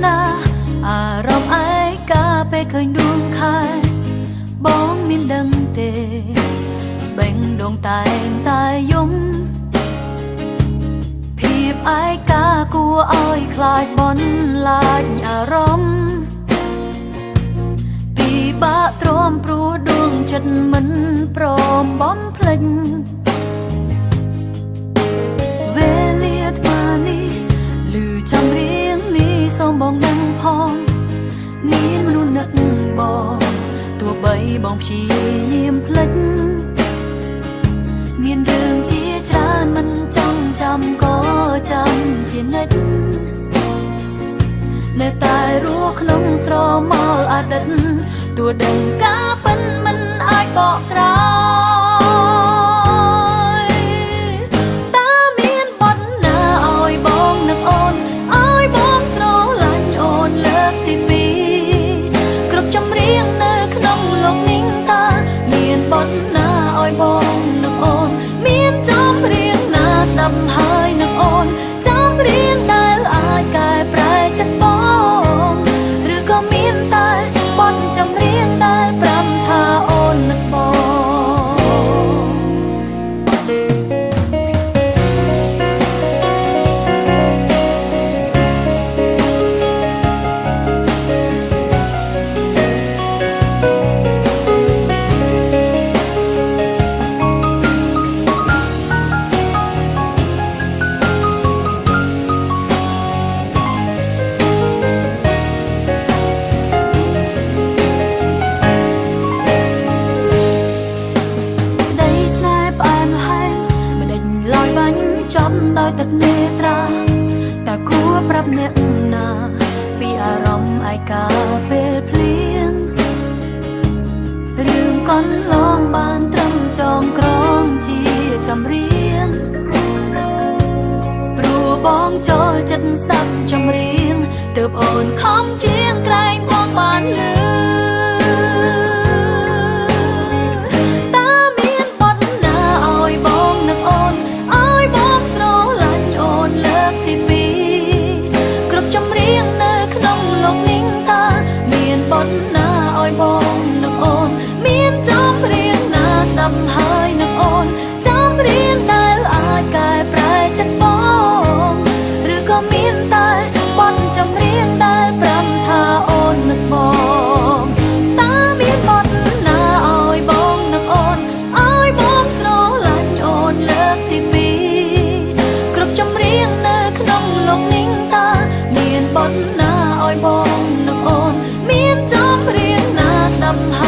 តាអារម្មណ៍ឯកាពេលឃើញដួងខែបងមានដឹងទេបេងដងតែងតែយំភាពឯកាគួរឲ្យខ្លាចបនឡាញអារម្មណ៍ពីបាក់ទ្រាំព្រោះដួងចិត្តមិនព្រមបំភ្លេចវេលាថ្មនេះឮចាំរៀងនេះសូមបងដឹងផងមានមនុស្សនឹកបងទោះបីបងព្យាយាមភ្លេចមានរឿងជាច្រើនមិនចង់ចាំក៏ចាំជានិច្ចនៅតែរស់ក្នុងស្រមោលអតីតទោះដឹងការពិនមិនអាចបកក្រោយតើមានបនណាឲ្យបងនឹកអូនឲ្យបងស្រឡាញ់អូនលើកទីពីរគ្រប់ចម្រៀងនៅក្នុងលោកនេះតើមានបនណាឲ្យបងនឹកអូនមានចម្រៀងណាស្ដាប់ហើយនឹកអូនចម្រៀងដែលអាចកែប្រែចិត្តបងឬក៏មានតែបទចម្រៀងដែលប្រាំថាអូននឹកបងដោយទឹកនេត្រាតើគួរប្រាប់អ្នកណាពីអារម្មណ៍ឯកាពេលភ្លៀងរឿងកន្លងបានត្រឹមចងក្រងជាចម្រៀងព្រោះបងចូលចិត្តស្ដាប់ចម្រៀងទើបអូនខំជាងក្រែងបងបានលឺបងនឹកអូនមានចម្រៀងណាស្ដាប់ហើយនឹកអូនចម្រៀងដែលអាចកែប្រែចិត្តបងឬក៏មានតែបទចម្រៀងដែលប្រាំថាអូននឹកបងតើមានបទណាឲ្យបងនឹកអូនឲ្យបងស្រឡាញ់អូនលើកទីពីរគ្រប់ចម្រៀងនៅក្នុងលោកនេះតើមានបទណាឲ្យបងនឹកអូនមានចម្រៀងណាស្ដាប់